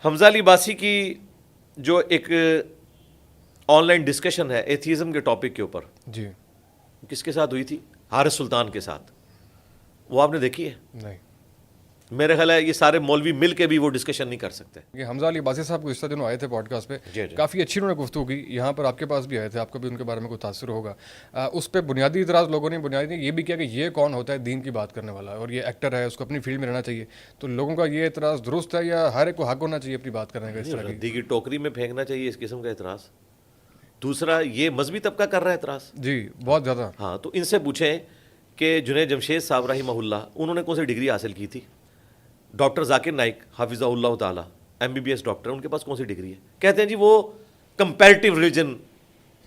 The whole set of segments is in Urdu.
حمزہ علی باسی کی جو ایک آن لائن ڈسکشن ہے ایتھیزم کے ٹاپک کے اوپر، جی کس کے ساتھ ہوئی تھی؟ حارث سلطان کے ساتھ. وہ آپ نے دیکھی ہے؟ نہیں. میرے خیال ہے یہ سارے مولوی مل کے بھی وہ ڈسکشن نہیں کر سکتے. یہ حمزہ علی باسی صاحب گزشتہ دنوں آئے تھے پوڈ کاسٹ پہ، جی جی. کافی اچھی انہوں نے گفتگو کی. یہاں پر آپ کے پاس بھی آئے تھے، آپ کو بھی ان کے بارے میں کوئی تاثر ہوگا. اس پہ بنیادی اعتراض لوگوں نے یہ بھی کیا کہ یہ کون ہوتا ہے دین کی بات کرنے والا، اور یہ ایکٹر ہے، اس کو اپنی فیلڈ میں رہنا چاہیے. تو لوگوں کا یہ اعتراض درست ہے یا ہر ایک کو حق ہونا چاہیے اپنی بات کرنے کا؟ اس طرح ردی کی ٹوکری میں پھینکنا چاہیے اس قسم کا اعتراض. دوسرا یہ مذہبی طبقہ کر رہا ہے اعتراض. جی بہت زیادہ. ہاں تو ان سے پوچھیں کہ جنید جمشید صاحب رحمہ اللہ انہوں نے کون سی ڈگری حاصل کی تھی؟ ڈاکٹر ذاکر نائک حافظہ اللہ تعالیٰ MBBS ڈاکٹر، ان کے پاس کون سی ڈگری ہے؟ کہتے ہیں جی وہ کمپیریٹیو ریلیجن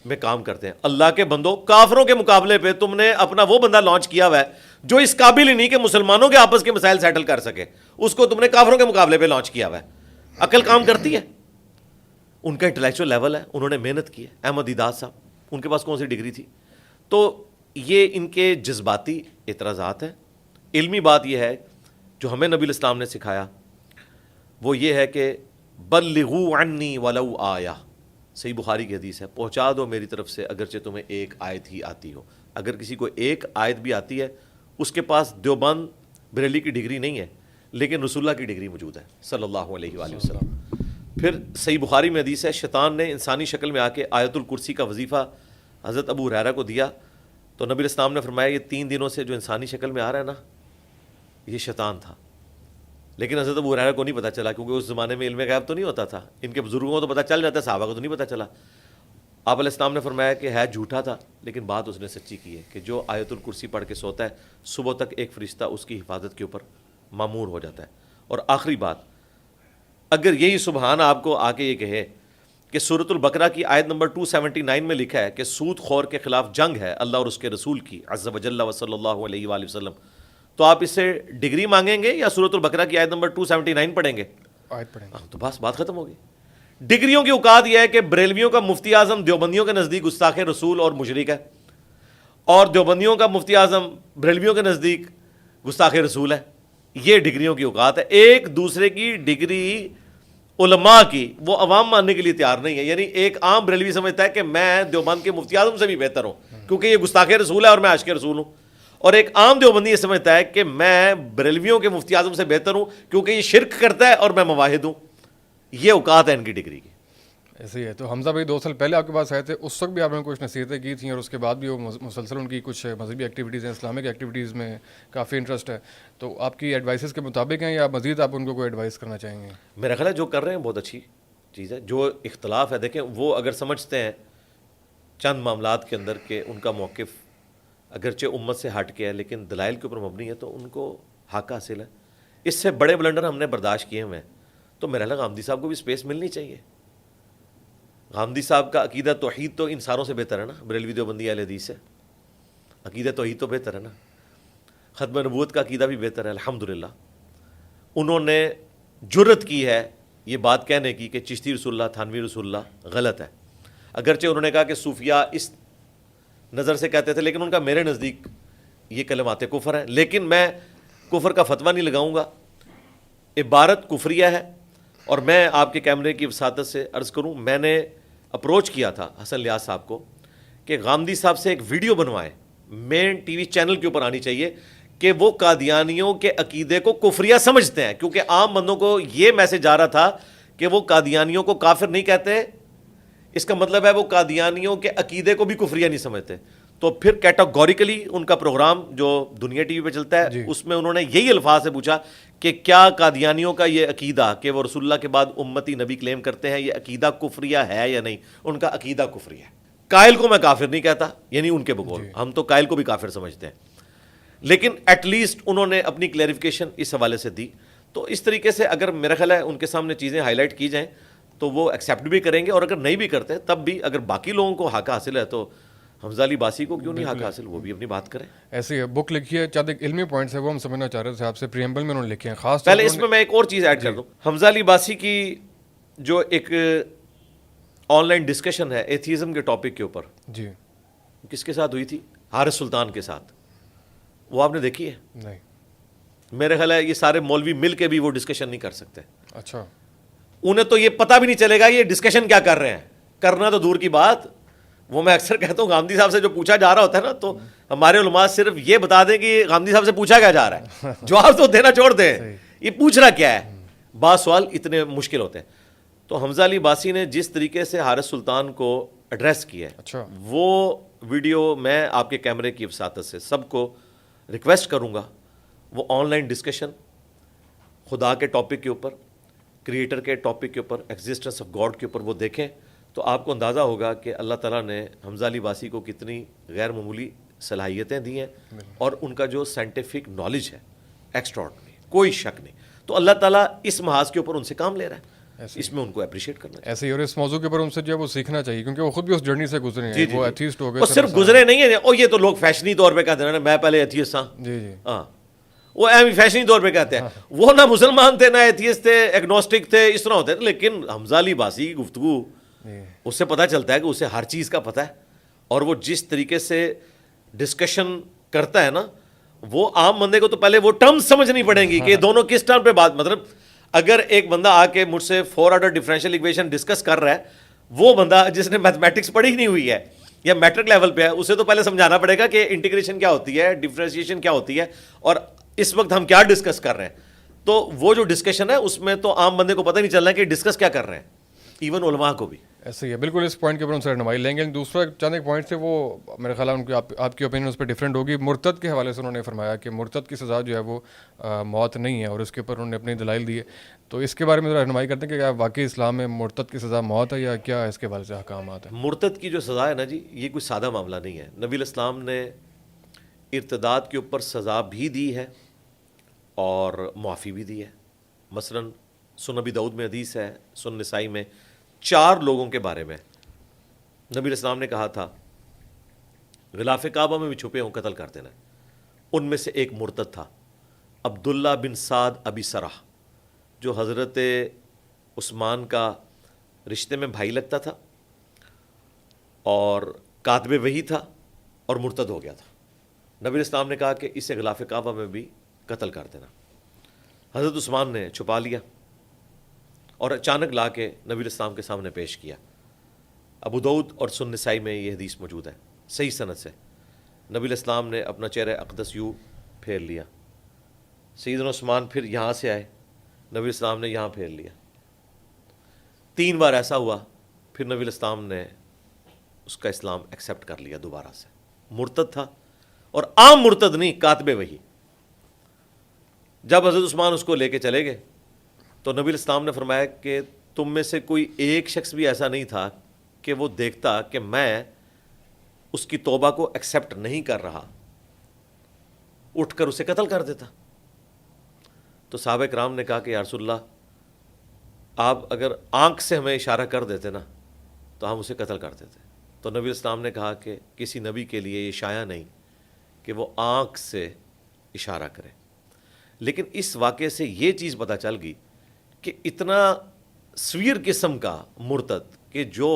میں کام کرتے ہیں. اللہ کے بندو، کافروں کے مقابلے پہ تم نے اپنا وہ بندہ لانچ کیا ہوا ہے جو اس قابل ہی نہیں کہ مسلمانوں کے آپس کے مسائل سیٹل کر سکے، اس کو تم نے کافروں کے مقابلے پہ لانچ کیا ہوا ہے. عقل کام کرتی ہے؟ ان کا انٹلیکچوئل لیول ہے، انہوں نے محنت کی ہے. احمد دیدات صاحب، ان کے پاس کون سی ڈگری تھی؟ تو یہ ان کے جذباتی اعتراضات ہیں. علمی بات یہ ہے جو ہمیں نبی الاسلام نے سکھایا وہ یہ ہے کہ بلغوا عنی ولو آیا. صحیح بخاری کی حدیث ہے، پہنچا دو میری طرف سے اگرچہ تمہیں ایک آیت ہی آتی ہو. اگر کسی کو ایک آیت بھی آتی ہے اس کے پاس دیوبند بریلی کی ڈگری نہیں ہے لیکن رسول اللہ کی ڈگری موجود ہے صلی اللہ علیہ وآلہ وسلم. پھر صحیح بخاری میں حدیث ہے، شیطان نے انسانی شکل میں آ کے آیت الکرسی کا وظیفہ حضرت ابو ہریرہ کو دیا تو نبی الاسلام نے فرمایا یہ 3 دنوں سے جو انسانی شکل میں آ رہا ہے نا یہ شیطان تھا. لیکن حضرت ابو ہریرہ کو نہیں پتہ چلا کیونکہ اس زمانے میں علم غیب تو نہیں ہوتا تھا. ان کے بزرگوں کو تو پتہ چل جاتا ہے، صحابہ کو تو نہیں پتہ چلا. آپ علیہ السلام نے فرمایا کہ ہے جھوٹا تھا لیکن بات اس نے سچی کی ہے کہ جو آیت الکرسی پڑھ کے سوتا ہے صبح تک ایک فرشتہ اس کی حفاظت کے اوپر مامور ہو جاتا ہے. اور آخری بات، اگر یہی سبحان آپ کو آ کے یہ کہے کہ سورۃ البقرہ کی آیت نمبر 279 میں لکھا ہے کہ سود خور کے خلاف جنگ ہے اللہ اور اس کے رسول کی عز وجل و صلی اللہ علیہ وآلہ وسلم، تو آپ اس سے ڈگری مانگیں گے یا سورۃ البقرہ کی آیت نمبر 279 پڑھیں گے؟ آیت پڑھیں گے. تو بس بات ختم ہوگی. ڈگریوں کی اوقات یہ ہے کہ بریلویوں کا مفتی اعظم دیوبندیوں کے نزدیک گستاخ رسول اور مشرک ہے، اور دیوبندیوں کا مفتی اعظم بریلویوں کے نزدیک گستاخ رسول ہے. یہ ڈگریوں کی اوقات ہے. ایک دوسرے کی ڈگری علماء کی وہ عوام ماننے کے لیے تیار نہیں ہے. یعنی ایک عام بریلوی سمجھتا ہے کہ میں دیوبند کے مفتی اعظم سے بھی بہتر ہوں کیونکہ یہ گستاخ رسول ہے اور میں عاشق رسول ہوں، اور ایک عام دیوبندی یہ سمجھتا ہے کہ میں بریلویوں کے مفتی اعظم سے بہتر ہوں کیونکہ یہ شرک کرتا ہے اور میں موحد ہوں. یہ اوقات ہے ان کی ڈگری کی. ایسے ہی ہے. تو حمزہ بھائی 2 سال پہلے آپ کے پاس آئے تھے، اس وقت بھی آپ نے کچھ نصیحتیں کی تھیں اور اس کے بعد بھی وہ مسلسل ان کی کچھ مذہبی ایکٹیویٹیز ہیں، اسلامک ایکٹیویٹیز میں کافی انٹرسٹ ہے. تو آپ کی ایڈوائسز کے مطابق ہیں یا مزید آپ ان کو کوئی ایڈوائس کرنا چاہیں گے؟ میرا خیال ہے جو کر رہے ہیں بہت اچھی چیز ہے. جو اختلاف ہے دیکھیں وہ اگر سمجھتے ہیں چند معاملات کے اندر کہ ان کا موقف اگرچہ امت سے ہٹ کے ہے لیکن دلائل کے اوپر مبنی ہے تو ان کو حق حاصل ہے. اس سے بڑے بلنڈر ہم نے برداشت کیے ہوئے ہیں. تو میرا خیال غامدی صاحب کو بھی اسپیس ملنی چاہیے. غامدی صاحب کا عقیدہ توحید تو ان ساروں سے بہتر ہے نا، بریلوی دیوبندی اہل حدیث سے عقیدہ توحید تو بہتر ہے نا. ختم نبوت کا عقیدہ بھی بہتر ہے الحمدللہ. انہوں نے جرت کی ہے یہ بات کہنے کی کہ چشتی رسول اللہ تھانوی رسول اللہ غلط ہے. اگرچہ انہوں نے کہا کہ صوفیاء اس نظر سے کہتے تھے لیکن ان کا میرے نزدیک یہ کلمات کفر ہیں. لیکن میں کفر کا فتویٰ نہیں لگاؤں گا، عبارت کفریہ ہے. اور میں آپ کے کیمرے کی وساطت سے عرض کروں، میں نے اپروچ کیا تھا حسن لیاس صاحب کو کہ غامدی صاحب سے ایک ویڈیو بنوائیں، مین ٹی وی چینل کے اوپر آنی چاہیے کہ وہ قادیانیوں کے عقیدے کو کفریہ سمجھتے ہیں. کیونکہ عام بندوں کو یہ میسج آ رہا تھا کہ وہ قادیانیوں کو کافر نہیں کہتے، اس کا مطلب ہے وہ قادیانیوں کے عقیدے کو بھی کفریہ نہیں سمجھتے. تو پھر کیٹاگوریکلی ان کا پروگرام جو دنیا ٹی وی پہ چلتا ہے اس میں انہوں نے یہی الفاظ سے پوچھا کہ کیا قادیانیوں کا یہ عقیدہ کہ وہ رسول اللہ کے بعد امتی نبی کلیم کرتے ہیں یہ عقیدہ کفریہ ہے یا نہیں؟ ان کا عقیدہ کفریہ ہے. قائل کو میں کافر نہیں کہتا، یعنی ان کے بقول ہم تو قائل کو بھی کافر سمجھتے ہیں، لیکن ایٹ لیسٹ انہوں نے اپنی کلیریفیکیشن اس حوالے سے دی. تو اس طریقے سے اگر میرا خیال ہے ان کے سامنے چیزیں ہائی لائٹ کی جائیں تو وہ ایکسیپٹ بھی کریں گے، اور اگر نہیں بھی کرتے تب بھی اگر باقی لوگوں کو حق حاصل ہے تو حمزہ علی باسی کو کیوں نہیں حق حاصل، وہ بھی اپنی بات کریں. ایسی ہے بک لکھی ہے، چند ایک علمی پوائنٹس ہے وہ ہم سمجھنا چاہ رہے تھے آپ سے. پریمبل میں انہوں نے لکھے ہیں خاص. پہلے اس میں ایک اور چیز ایڈ کر دوں. حمزہ علی باسی کی جو ایک آن لائن ڈسکشن ہے ایتھیزم کے ٹاپک کے اوپر، جی کس کے ساتھ ہوئی تھی؟ حارث سلطان کے ساتھ. وہ آپ نے دیکھی ہے؟ نہیں. میرے خیال ہے یہ سارے مولوی مل کے بھی وہ ڈسکشن نہیں کر سکتے. اچھا. انہیں تو یہ پتہ بھی نہیں چلے گا یہ ڈسکشن کیا کر رہے ہیں. کرنا تو دور کی بات. وہ میں اکثر کہتا ہوں غامدی صاحب سے جو پوچھا جا رہا ہوتا ہے نا, تو ہمارے علماء صرف یہ بتا دیں کہ غامدی صاحب سے پوچھا کیا جا رہا ہے, جواب تو دینا چھوڑ دیں, یہ پوچھنا کیا ہے. بعض سوال اتنے مشکل ہوتے ہیں. تو حمزہ علی عباسی نے جس طریقے سے حارث سلطان کو ایڈریس کیا ہے, اچھا, وہ ویڈیو میں آپ کے کیمرے کی وساطت سے سب کو ریکویسٹ کروں گا, وہ آن لائن ڈسکشن خدا کے ٹاپک کے اوپر, کریٹر کے ٹاپک کے اوپر, ایگزسٹنس آف گاڈ کے اوپر وہ دیکھیں تو آپ کو اندازہ ہوگا کہ اللہ تعالیٰ نے حمزہ علی عباسی کو کتنی غیر معمولی صلاحیتیں دی ہیں, اور ان کا جو سائنٹیفک نالج ہے ایکسٹراڈنری, کوئی شک نہیں. تو اللہ تعالیٰ اس محاذ کے اوپر ان سے کام لے رہا ہے, اس میں ان کو اپریشیٹ کرنا چاہیے. ایسے ہی, اور اس موضوع کے اوپر ان سے جو ہے وہ سیکھنا چاہیے, کیونکہ وہ خود بھی اس جرنی سے گزرے ہیں. وہ ایتھیسٹ ہو گئے, وہ صرف گزرے نہیں ہیں, اور یہ تو لوگ فیشنی طور پہ کہتے ہیں میں پہلے ایتھیسٹ ہاں. جی جی, ہاں, وہ اہم فیشنی طور پہ کہتے ہیں. وہ نہ مسلمان تھے, نہ ایتھیسٹ تھے, ایگنوسٹک تھے, اس طرح ہوتے تھے. لیکن حمزہ علی عباسی کی گفتگو, اس سے پتہ چلتا ہے کہ اسے ہر چیز کا پتہ ہے, اور وہ جس طریقے سے ڈسکشن کرتا ہے نا, وہ عام بندے کو تو پہلے وہ ٹرمز سمجھنی پڑیں گی کہ دونوں کس ٹرم پہ بات, مطلب اگر ایک بندہ آ کے مجھ سے 4 آرڈر ڈفرینشیل ایکویشن ڈسکس کر رہا ہے, وہ بندہ جس نے میتھمیٹکس پڑھی ہی نہیں ہوئی ہے یا میٹرک لیول پہ ہے, اسے تو پہلے سمجھانا پڑے گا کہ انٹیگریشن کیا ہوتی ہے, ڈفرینشیشن کیا ہوتی ہے, اور اس وقت ہم کیا ڈسکس کر رہے ہیں. تو وہ جو ڈسکشن ہے اس میں تو عام بندے کو پتہ نہیں چل رہا ہے کہ ڈسکس کیا کر رہے ہیں, ایون علماء کو بھی. ایسے ہی ہے, بالکل اس پوائنٹ کے اوپر ان سے رہنمائی لیں گے. دوسرا چند ایک پوائنٹ سے وہ میرے خیال ہے ان کی آپ کی اوپینین اس پہ ڈفرینٹ ہوگی. مرتد کے حوالے سے انہوں نے فرمایا کہ مرتد کی سزا جو ہے وہ موت نہیں ہے, اور اس کے اوپر انہوں نے اپنی دلائل دیے. تو اس کے بارے میں رہنمائی کرتے ہیں کہ کیا واقعی اسلام میں مرتد کی سزا موت ہے, یا کیا اس کے بارے سے احکامات ہیں؟ مرتد کی جو سزا ہے نا جی, یہ کوئی سادہ معاملہ نہیں ہے. نبی الاسلام نے ارتداد کے اوپر سزا بھی دی ہے اور معافی بھی دی ہے. مثلا سنن ابی داؤد میں حدیث ہے, سنن نسائی میں 4 لوگوں کے بارے میں نبی الاسلام نے کہا تھا غلاف کعبہ میں بھی چھپے ہوں قتل کر دینا. ان میں سے ایک مرتد تھا, عبداللہ بن سعد ابی سرح, جو حضرت عثمان کا رشتے میں بھائی لگتا تھا اور کاتب وحی تھا, اور مرتد ہو گیا تھا. نبی الاسلام نے کہا کہ اسے غلاف کعبہ میں بھی قتل کر دینا. حضرت عثمان نے چھپا لیا اور اچانک لا کے نبی الاسلام کے سامنے پیش کیا. ابو داؤد اور سنن نسائی میں یہ حدیث موجود ہے صحیح سند سے. نبی الاسلام نے اپنا چہرہ اقدس یوں پھیر لیا, سیدنا عثمان پھر یہاں سے آئے, نبی الاسلام نے یہاں پھیر لیا. 3 بار ایسا ہوا, پھر نبی الاسلام نے اس کا اسلام ایکسیپٹ کر لیا دوبارہ سے. مرتد تھا, اور عام مرتد نہیں, کاتب وحی. جب حضرت عثمان اس کو لے کے چلے گئے تو نبی الاسلام نے فرمایا کہ تم میں سے کوئی ایک شخص بھی ایسا نہیں تھا کہ وہ دیکھتا کہ میں اس کی توبہ کو ایکسیپٹ نہیں کر رہا, اٹھ کر اسے قتل کر دیتا. تو صحابہ کرام نے کہا کہ یا رسول اللہ, آپ اگر آنکھ سے ہمیں اشارہ کر دیتے نا تو ہم اسے قتل کر دیتے. تو نبی الاسلام نے کہا کہ کسی نبی کے لیے یہ شایع نہیں کہ وہ آنکھ سے اشارہ کرے. لیکن اس واقعے سے یہ چیز پتہ چل گئی کہ اتنا سویر قسم کا مرتد کہ جو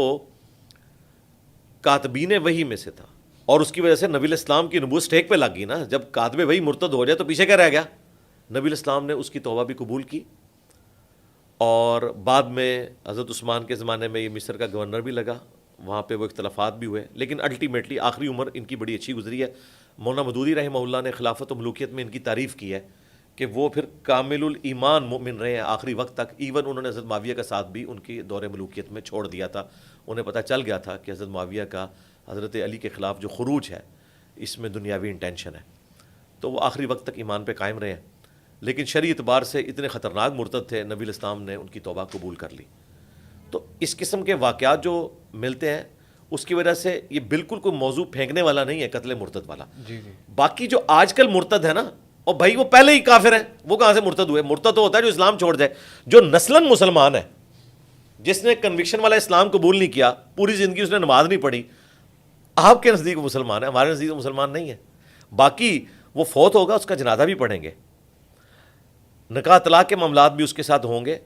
کاتبین وحی میں سے تھا, اور اس کی وجہ سے نبی الاسلام کی نبوت سٹیک پہ لگ گئی نا. جب کاتب وحی مرتد ہو جائے تو پیچھے کیا رہ گیا؟ نبی الاسلام نے اس کی توبہ بھی قبول کی, اور بعد میں حضرت عثمان کے زمانے میں یہ مصر کا گورنر بھی لگا, وہاں پہ وہ اختلافات بھی ہوئے, لیکن الٹیمیٹلی آخری عمر ان کی بڑی اچھی گزری ہے. مولانا مودودی رحمہ اللہ نے خلافت و ملوکیت میں ان کی تعریف کی ہے کہ وہ پھر کامل الایمان مومن رہے ہیں آخری وقت تک. ایون انہوں نے حضرت معاویہ کا ساتھ بھی ان کی دور ملوکیت میں چھوڑ دیا تھا. انہیں پتہ چل گیا تھا کہ حضرت معاویہ کا حضرت علی کے خلاف جو خروج ہے اس میں دنیاوی انٹینشن ہے, تو وہ آخری وقت تک ایمان پہ قائم رہے ہیں. لیکن شرعی اعتبار سے اتنے خطرناک مرتد تھے, نبی الاسلام نے ان کی توبہ قبول کر لی. تو اس قسم کے واقعات جو ملتے ہیں اس کی وجہ سے یہ بالکل کوئی موضوع پھینکنے والا نہیں ہے قتل مرتد والا. جی جی, باقی جو آج کل مرتد ہے نا, اور بھائی وہ پہلے ہی کافر ہیں, وہ کہاں سے مرتد ہوئے؟ مرتد تو ہوتا ہے جو اسلام چھوڑ جائے. جو نسلاً مسلمان ہے, جس نے کنوکشن والا اسلام قبول نہیں کیا, پوری زندگی اس نے نماز نہیں پڑھی, آپ کے نزدیک مسلمان ہے, ہمارے نزدیک مسلمان نہیں ہے. باقی وہ فوت ہوگا, اس کا جنازہ بھی پڑھیں گے, نکاح طلاق کے معاملات بھی اس کے ساتھ ہوں گے.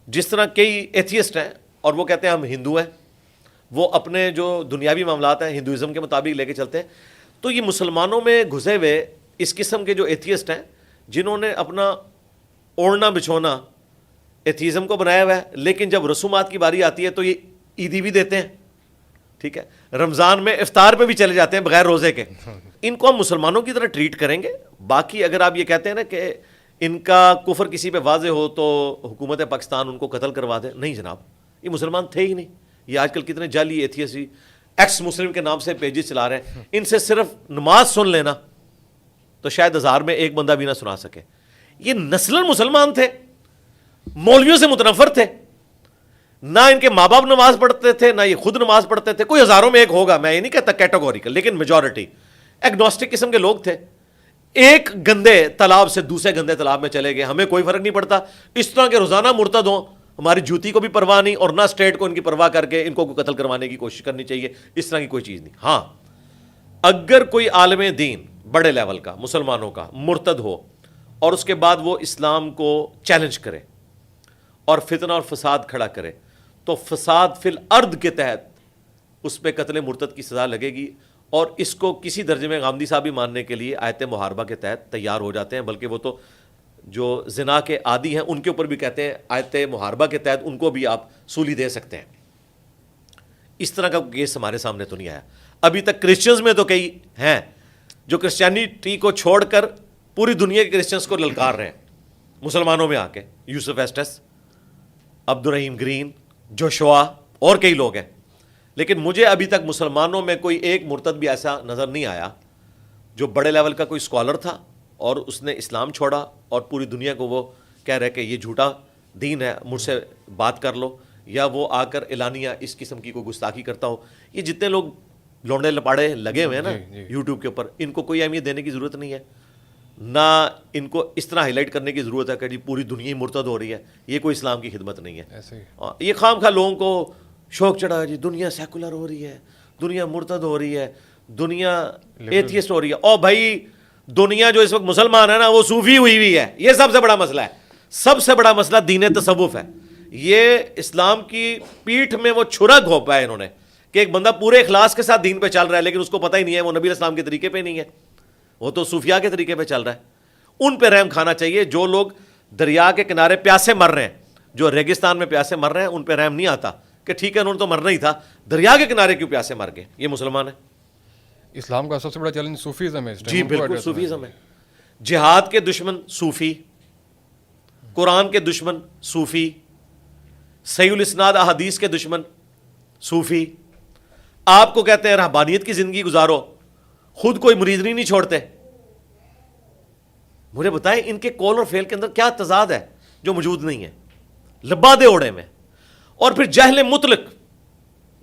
جس طرح کئی ایتھیسٹ ہیں اور وہ کہتے ہیں ہم ہندو ہیں, وہ اپنے جو دنیاوی معاملات ہیں ہندوازم کے مطابق لے کے چلتے ہیں. تو یہ مسلمانوں میں گھسے ہوئے اس قسم کے جو ایتھیسٹ ہیں, جنہوں نے اپنا اوڑھنا بچھونا ایتھیزم کو بنایا ہوا ہے، لیکن جب رسومات کی باری آتی ہے تو یہ عیدی بھی دیتے ہیں، ٹھیک ہے، رمضان میں افطار پہ بھی چلے جاتے ہیں بغیر روزے کے. ان کو ہم مسلمانوں کی طرح ٹریٹ کریں گے. باقی اگر آپ یہ کہتے ہیں نا کہ ان کا کفر کسی پہ واضح ہو تو حکومت پاکستان ان کو قتل کروا دے، نہیں جناب، یہ مسلمان تھے ہی نہیں. یہ آج کل کتنے جعلی ایتھیسٹ ایکس مسلم کے نام سے پیجز چلا رہے ہیں. ان سے صرف نماز سن لینا تو شاید 1000 میں ایک بندہ بھی نہ سنا سکے. یہ نسلاً مسلمان تھے، مولویوں سے متنفر تھے، نہ ان کے ماں باپ نماز پڑھتے تھے نہ یہ خود نماز پڑھتے تھے. کوئی ہزاروں میں ایک ہوگا، میں یہ نہیں کہتا کیٹیگوریکل، لیکن میجورٹی ایگنوسٹک قسم کے لوگ تھے. ایک گندے تالاب سے دوسرے گندے تالاب میں چلے گئے، ہمیں کوئی فرق نہیں پڑتا. اس طرح کے روزانہ مرتد ہوں، ہماری جوتی کو بھی پرواہ نہیں، اور نہ اسٹیٹ کو ان کی پرواہ کر کے ان کو قتل کروانے کی کوشش کرنی چاہیے. اس طرح کی کوئی چیز نہیں. ہاں اگر کوئی عالم دین بڑے لیول کا مسلمانوں کا مرتد ہو اور اس کے بعد وہ اسلام کو چیلنج کرے اور فتنہ اور فساد کھڑا کرے تو فساد فی الارض کے تحت اس پہ قتل مرتد کی سزا لگے گی. اور اس کو کسی درجے میں غامدی صاحب بھی ماننے کے لیے آیت محاربہ کے تحت تیار ہو جاتے ہیں. بلکہ وہ تو جو زنا کے عادی ہیں ان کے اوپر بھی کہتے ہیں آیت محاربہ کے تحت ان کو بھی آپ سولی دے سکتے ہیں. اس طرح کا کیس ہمارے سامنے تو نہیں آیا ابھی تک. کرسچنز میں تو کئی ہیں جو کرسچینٹی کو چھوڑ کر پوری دنیا کے کرسچنز کو للکار رہے ہیں مسلمانوں میں آ کے. یوسف ایسٹس، عبد الرحیم گرین، جوشوا اور کئی لوگ ہیں. لیکن مجھے ابھی تک مسلمانوں میں کوئی ایک مرتد بھی ایسا نظر نہیں آیا جو بڑے لیول کا کوئی اسکالر تھا اور اس نے اسلام چھوڑا اور پوری دنیا کو وہ کہہ رہے کہ یہ جھوٹا دین ہے، مجھ سے بات کر لو، یا وہ آ کر اعلانیہ اس قسم کی کوئی گستاخی کرتا ہو. یہ جتنے لوگ لونڈے لپاڑے لگے ہوئے ہیں نا یوٹیوب کے اوپر، ان کو کوئی اہمیت دینے کی ضرورت نہیں ہے، نہ ان کو اس طرح ہائی لائٹ کرنے کی ضرورت ہے کہ جی پوری دنیا ہی مرتد ہو رہی ہے. یہ کوئی اسلام کی خدمت نہیں ہے. یہ خام خواہ لوگوں کو شوق چڑھا جی دنیا سیکولر ہو رہی ہے، دنیا مرتد ہو رہی ہے، دنیا ایتھیسٹ ہو رہی ہے. اور بھائی دنیا جو اس وقت مسلمان ہے نا وہ صوفی ہوئی ہے. یہ سب سے بڑا مسئلہ ہے. سب سے بڑا مسئلہ دین تصوف ہے. یہ اسلام کی پیٹھ میں وہ چھرا گھونپا ہے انہوں نے کہ ایک بندہ پورے اخلاص کے ساتھ دین پہ چل رہا ہے لیکن اس کو پتہ ہی نہیں ہے وہ نبی اسلام کے طریقے پہ نہیں ہے، وہ تو صوفیاء کے طریقے پہ چل رہا ہے. ان پہ رحم کھانا چاہیے. جو لوگ دریا کے کنارے پیاسے مر رہے ہیں، جو ریگستان میں پیاسے مر رہے ہیں، ان پہ رحم نہیں آتا کہ ٹھیک ہے انہوں نے تو مرنا ہی تھا، دریا کے کنارے کیوں پیاسے مر گئے. یہ مسلمان ہے. اسلام کا سب سے بڑا چیلنج صوفیزم ہے. جی بالکل صوفیزم ہے. جہاد کے دشمن صوفی، قرآن کے دشمن صوفی، صحیح الاسناد احادیث کے دشمن صوفی. آپ کو کہتے ہیں رہبانیت کی زندگی گزارو، خود کوئی مریدنی نہیں چھوڑتے. مجھے بتائیں ان کے کول اور فیل کے اندر کیا تضاد ہے جو موجود نہیں ہے. لبادے اوڑے میں، اور پھر جہل مطلق،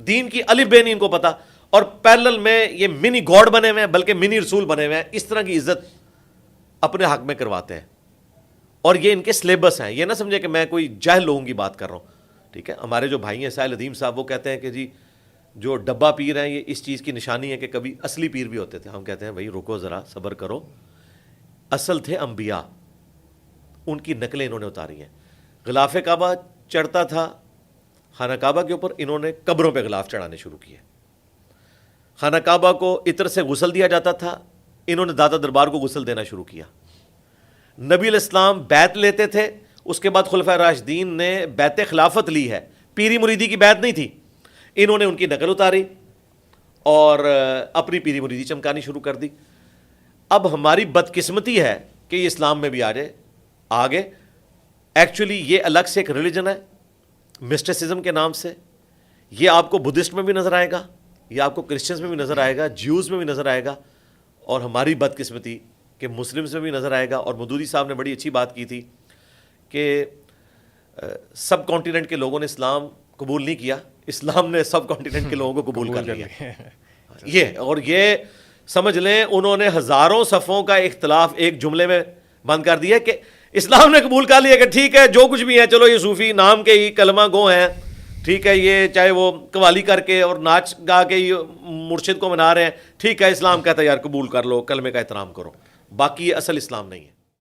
دین کی الف بے نہیں ان کو پتا، اور پیرلل میں یہ منی گاڈ بنے ہوئے ہیں بلکہ منی رسول بنے ہوئے ہیں. اس طرح کی عزت اپنے حق میں کرواتے ہیں اور یہ ان کے سلیبس ہیں. یہ نہ سمجھے کہ میں کوئی جاہل لوگوں کی بات کر رہا ہوں. ٹھیک ہے، ہمارے جو بھائی ہیں ساحل ادیم صاحب وہ کہتے ہیں کہ جی جو ڈبہ پیر ہیں یہ اس چیز کی نشانی ہے کہ کبھی اصلی پیر بھی ہوتے تھے. ہم کہتے ہیں بھائی رکو ذرا صبر کرو، اصل تھے انبیاء، ان کی نقلیں انہوں نے اتاری ہیں. غلاف کعبہ چڑھتا تھا خانہ کعبہ کے اوپر، انہوں نے قبروں پہ غلاف چڑھانے شروع کیے. خانہ کعبہ کو عطر سے غسل دیا جاتا تھا، انہوں نے داتا دربار کو غسل دینا شروع کیا. نبی علیہ السلام بیعت لیتے تھے، اس کے بعد خلفائے راشدین نے بیعت خلافت لی ہے. پیری مریدی کی بیعت نہیں تھی. انہوں نے ان کی نقل اتاری اور اپنی پیری مریدی چمکانی شروع کر دی. اب ہماری بدقسمتی ہے کہ یہ اسلام میں بھی آ جائے آگے. ایکچولی یہ الگ سے ایک ریلیجن ہے مسٹسزم کے نام سے. یہ آپ کو بدھسٹ میں بھی نظر آئے گا، یہ آپ کو کرسچنز میں بھی نظر آئے گا، جیوز میں بھی نظر آئے گا، اور ہماری بدقسمتی کہ مسلمز میں بھی نظر آئے گا. اور مودودی صاحب نے بڑی اچھی بات کی تھی کہ سب کانٹیننٹ کے لوگوں نے اسلام قبول نہیں کیا، اسلام نے سب کانٹیننٹ کے لوگوں کو قبول کر لیا. یہ اور یہ سمجھ لیں انہوں نے ہزاروں صفوں کا اختلاف ایک جملے میں بند کر دیا کہ اسلام نے قبول کر لیا کہ ٹھیک ہے جو کچھ بھی ہے، چلو یہ صوفی نام کے ہی کلمہ گو ہیں، ٹھیک ہے، یہ چاہے وہ قوالی کر کے اور ناچ گا کے ہی مرشد کو منا رہے ہیں، ٹھیک ہے، اسلام کہتا ہے یار قبول کر لو، کلمے کا احترام کرو. باقی یہ اصل اسلام نہیں ہے.